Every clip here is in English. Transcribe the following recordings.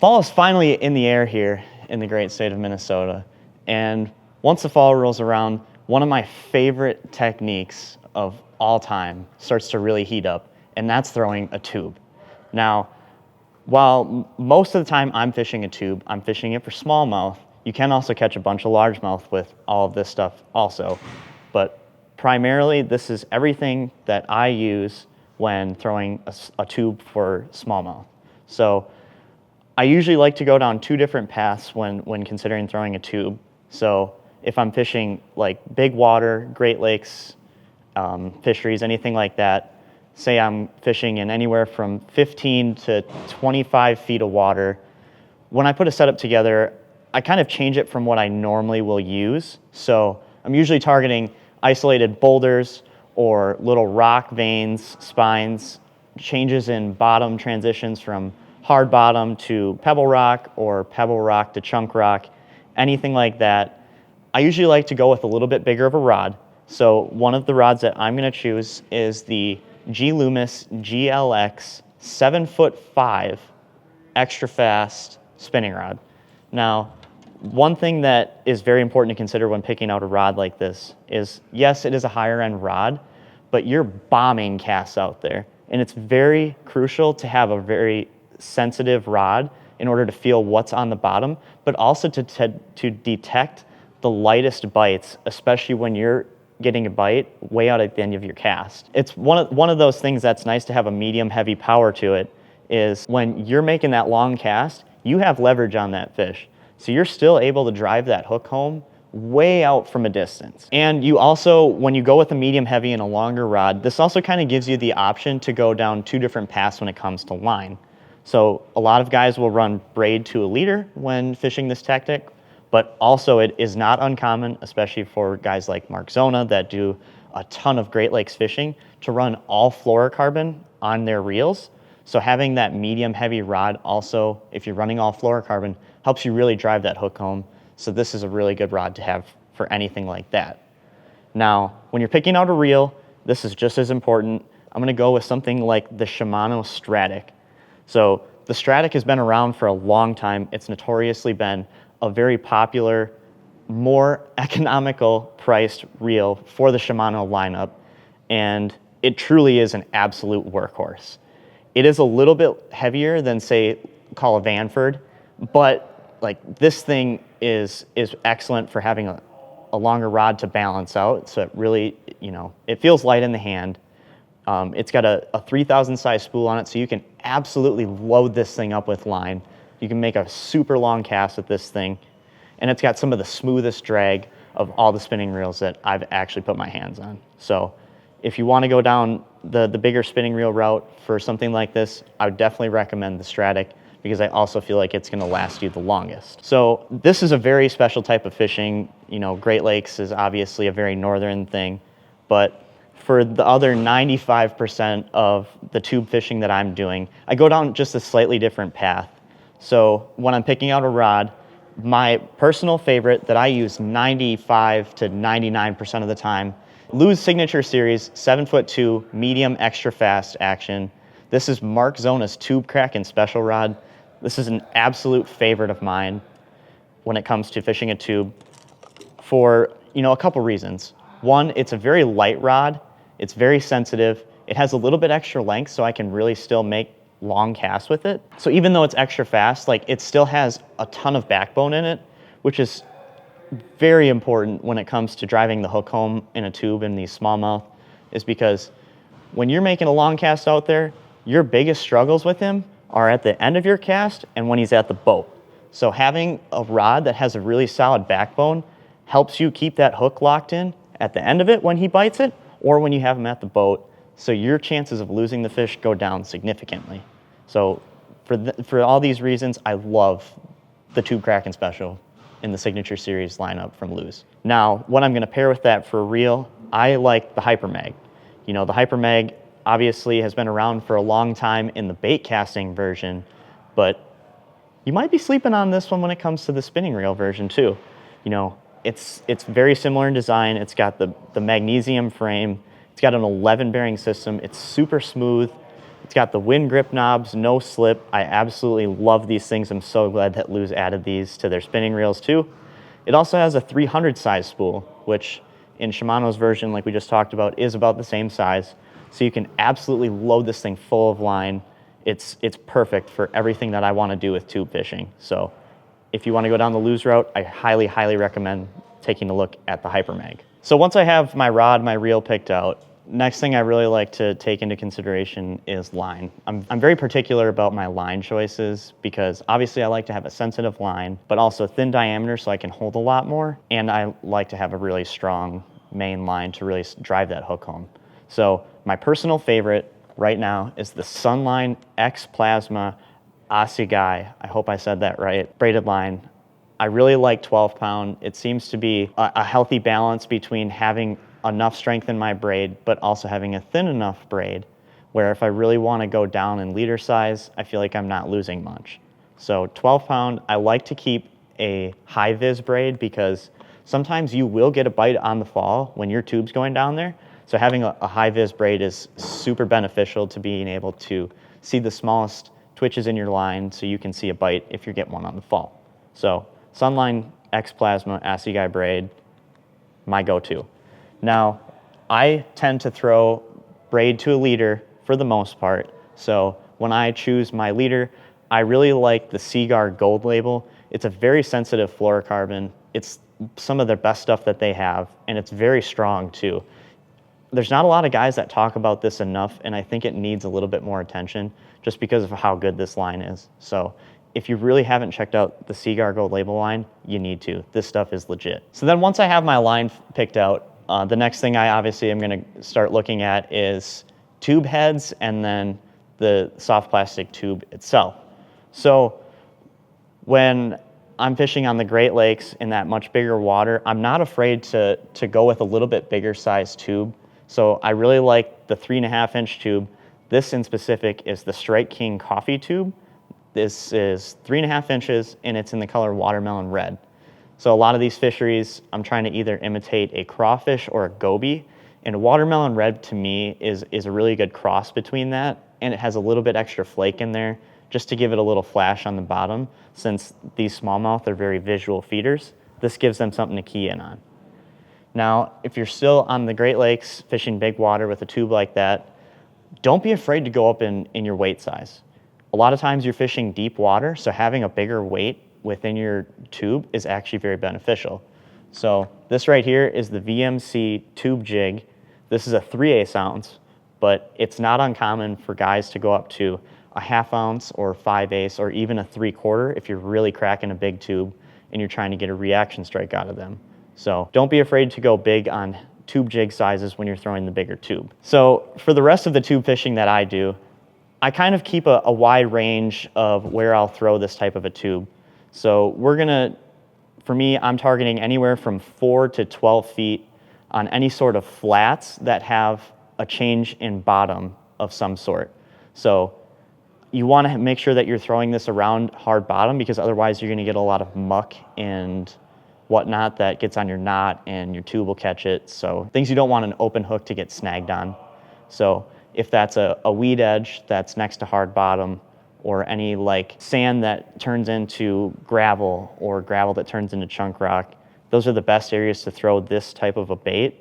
Fall is finally in the air here in the great state of Minnesota. And once the fall rolls around, one of my favorite techniques of all time starts to really heat up, and that's throwing a tube. Now, while most of the time I'm fishing a tube, I'm fishing it for smallmouth. You can also catch a bunch of largemouth with all of this stuff also. But primarily, this is everything that I use when throwing a tube for smallmouth. So I usually like to go down two different paths when considering throwing a tube. So if I'm fishing like big water, Great Lakes, fisheries, anything like that, say I'm fishing in anywhere from 15 to 25 feet of water, when I put a setup together, I kind of change it from what I normally will use. So I'm usually targeting isolated boulders or little rock veins, spines, changes in bottom transitions from hard bottom to pebble rock or pebble rock to chunk rock, anything like that. I usually like to go with a little bit bigger of a rod. So one of the rods that I'm going to choose is the G Loomis GLX 7'5" extra fast spinning rod. Now, one thing that is very important to consider when picking out a rod like this is, yes, it is a higher end rod, but you're bombing casts out there. And it's very crucial to have a very sensitive rod in order to feel what's on the bottom, but also to detect the lightest bites, especially when you're getting a bite way out at the end of your cast. It's one of those things that's nice to have a medium heavy power to it, is when you're making that long cast, you have leverage on that fish. So you're still able to drive that hook home way out from a distance. And you also, when you go with a medium heavy and a longer rod, this also kind of gives you the option to go down two different paths when it comes to line. So a lot of guys will run braid to a leader when fishing this tactic, but also it is not uncommon, especially for guys like Mark Zona that do a ton of Great Lakes fishing, to run all fluorocarbon on their reels. So having that medium heavy rod also, if you're running all fluorocarbon, helps you really drive that hook home. So this is a really good rod to have for anything like that. Now, when you're picking out a reel, this is just as important. I'm gonna go with something like the Shimano Stratic. So the Stratic has been around for a long time. It's notoriously been a very popular, more economical priced reel for the Shimano lineup, and it truly is an absolute workhorse. It is a little bit heavier than, say, call a Vanford, but like this thing is excellent for having a longer rod to balance out. So it really, it feels light in the hand. It's got a 3,000 size spool on it, so you can absolutely load this thing up with line. You can make a super long cast with this thing. And it's got some of the smoothest drag of all the spinning reels that I've actually put my hands on. So if you want to go down the bigger spinning reel route for something like this, I would definitely recommend the Stratic, because I also feel like it's going to last you the longest. So this is a very special type of fishing. Great Lakes is obviously a very northern thing, but for the other 95% of the tube fishing that I'm doing, I go down just a slightly different path. So when I'm picking out a rod, my personal favorite that I use 95 to 99% of the time, Lou's Signature Series 7'2" medium extra fast action. This is Mark Zona's Tube Kraken special rod. This is an absolute favorite of mine when it comes to fishing a tube for a couple reasons. One, it's a very light rod. It's very sensitive. It has a little bit extra length, so I can really still make long casts with it. So even though it's extra fast, it still has a ton of backbone in it, which is very important when it comes to driving the hook home in a tube in these smallmouth, is because when you're making a long cast out there, your biggest struggles with him are at the end of your cast and when he's at the boat. So having a rod that has a really solid backbone helps you keep that hook locked in at the end of it when he bites it, or when you have him at the boat. So your chances of losing the fish go down significantly. So for all these reasons, I love the Tube Kraken Special in the Signature Series lineup from Lou's. Now, what I'm gonna pair with that for a reel, I like the Hyper Mag. The Hyper Mag obviously has been around for a long time in the bait casting version, but you might be sleeping on this one when it comes to the spinning reel version too. It's very similar in design. It's got the magnesium frame. It's got an 11 bearing system. It's super smooth. It's got the wind grip knobs, no slip. I absolutely love these things. I'm so glad that Lew's added these to their spinning reels too. It also has a 300 size spool, which in Shimano's version, like we just talked about, is about the same size. So you can absolutely load this thing full of line. It's perfect for everything that I want to do with tube fishing. So if you want to go down the Lew's route, I highly, highly recommend taking a look at the Hypermag. So once I have my rod, my reel picked out, next thing I really like to take into consideration is line. I'm very particular about my line choices because obviously I like to have a sensitive line, but also thin diameter so I can hold a lot more. And I like to have a really strong main line to really drive that hook home. So my personal favorite right now is the Sunline X Plasma Assegai. I hope I said that right. Braided line. I really like 12 pound. It seems to be a healthy balance between having enough strength in my braid, but also having a thin enough braid where if I really want to go down in leader size, I feel like I'm not losing much. So 12 pound, I like to keep a high vis braid because sometimes you will get a bite on the fall when your tube's going down there. So having a high vis braid is super beneficial to being able to see the smallest twitches in your line so you can see a bite if you get one on the fall. So Sunline X Plasma Assegai braid, my go-to. Now, I tend to throw braid to a leader for the most part. So when I choose my leader, I really like the Seaguar Gold label. It's a very sensitive fluorocarbon. It's some of their best stuff that they have, and it's very strong too. There's not a lot of guys that talk about this enough, and I think it needs a little bit more attention just because of how good this line is. So if you really haven't checked out the Seaguar Gold label line, you need to. This stuff is legit. So then once I have my line picked out, the next thing I obviously am going to start looking at is tube heads and then the soft plastic tube itself. So when I'm fishing on the Great Lakes in that much bigger water, I'm not afraid to go with a little bit bigger size tube. So I really like the 3.5 inch tube. This in specific is the Strike King coffee tube. This is 3.5 inches and it's in the color watermelon red. So a lot of these fisheries, I'm trying to either imitate a crawfish or a goby. And watermelon red to me is a really good cross between that. And it has a little bit extra flake in there just to give it a little flash on the bottom. Since these smallmouth are very visual feeders, this gives them something to key in on. Now, if you're still on the Great Lakes fishing big water with a tube like that, don't be afraid to go up in your weight size. A lot of times you're fishing deep water, so having a bigger weight within your tube is actually very beneficial. So this right here is the VMC tube jig. This is a 3/8 ounce, but it's not uncommon for guys to go up to a 1/2 ounce or 5/8 or even a 3/4 if you're really cracking a big tube and you're trying to get a reaction strike out of them. So don't be afraid to go big on tube jig sizes when you're throwing the bigger tube. So for the rest of the tube fishing that I do, I kind of keep a wide range of where I'll throw this type of a tube. So for me, I'm targeting anywhere from 4 to 12 feet on any sort of flats that have a change in bottom of some sort. So you want to make sure that you're throwing this around hard bottom because otherwise you're going to get a lot of muck and whatnot that gets on your knot and your tube will catch it. So things you don't want an open hook to get snagged on. So if that's a weed edge that's next to hard bottom, or any like sand that turns into gravel or gravel that turns into chunk rock, those are the best areas to throw this type of a bait.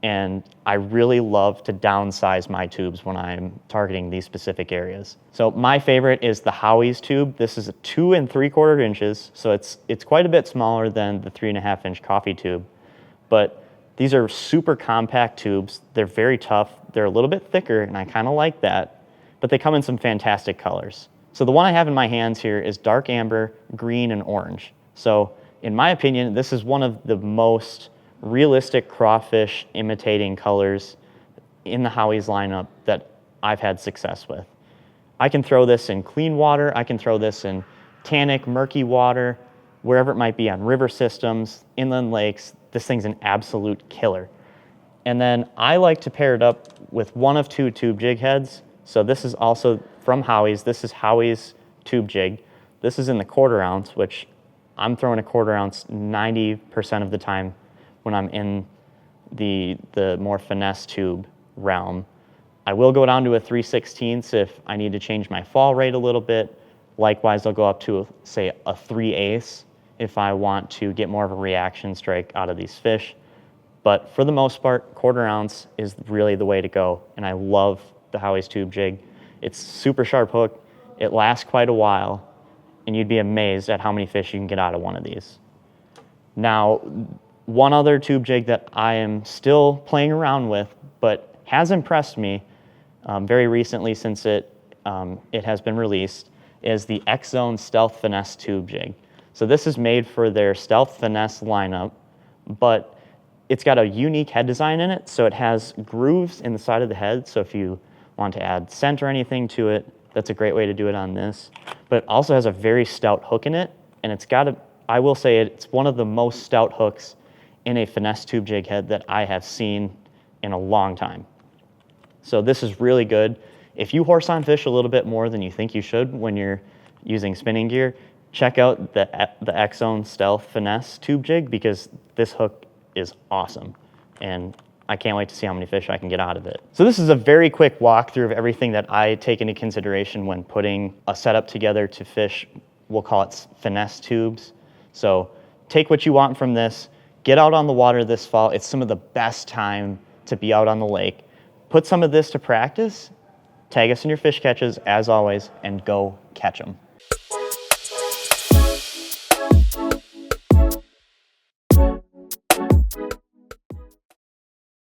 And I really love to downsize my tubes when I'm targeting these specific areas. So my favorite is the Howie's tube. This is a 2 3/4 inches, so it's quite a bit smaller than the 3.5 inch coffee tube. But these are super compact tubes. They're very tough. They're a little bit thicker, and I kind of like that, but they come in some fantastic colors. So the one I have in my hands here is dark amber, green, and orange. So in my opinion, this is one of the most realistic crawfish imitating colors in the Howie's lineup that I've had success with. I can throw this in clean water. I can throw this in tannic, murky water, wherever it might be on river systems, inland lakes. This thing's an absolute killer. And then I like to pair it up with one of 2 tube jig heads. So this is also from Howie's. This is Howie's tube jig. This is in the 1/4 ounce, which I'm throwing a 1/4 ounce 90% of the time when I'm in the more finesse tube realm. I will go down to a 3/16 if I need to change my fall rate a little bit. Likewise, I'll go up to, say, a 3/8 if I want to get more of a reaction strike out of these fish. But for the most part, 1/4 ounce is really the way to go. And I love the Howie's tube jig. It's super sharp hook. It lasts quite a while, and you'd be amazed at how many fish you can get out of one of these. Now, one other tube jig that I am still playing around with, but has impressed me very recently since it has been released, is the X-Zone Stealth Finesse tube jig. So this is made for their Stealth Finesse lineup, but it's got a unique head design in it. So it has grooves in the side of the head. So if you want to add scent or anything to it, that's a great way to do it on this. But it also has a very stout hook in it. And it's got a, I will say it's one of the most stout hooks in a finesse tube jig head that I have seen in a long time. So this is really good. If you horse on fish a little bit more than you think you should when you're using spinning gear, check out the X-Zone Stealth Finesse tube jig, because this hook is awesome. And I can't wait to see how many fish I can get out of it. So this is a very quick walkthrough of everything that I take into consideration when putting a setup together to fish, we'll call it finesse tubes. So take what you want from this, get out on the water this fall. It's some of the best time to be out on the lake. Put some of this to practice, tag us in your fish catches as always, and go catch them.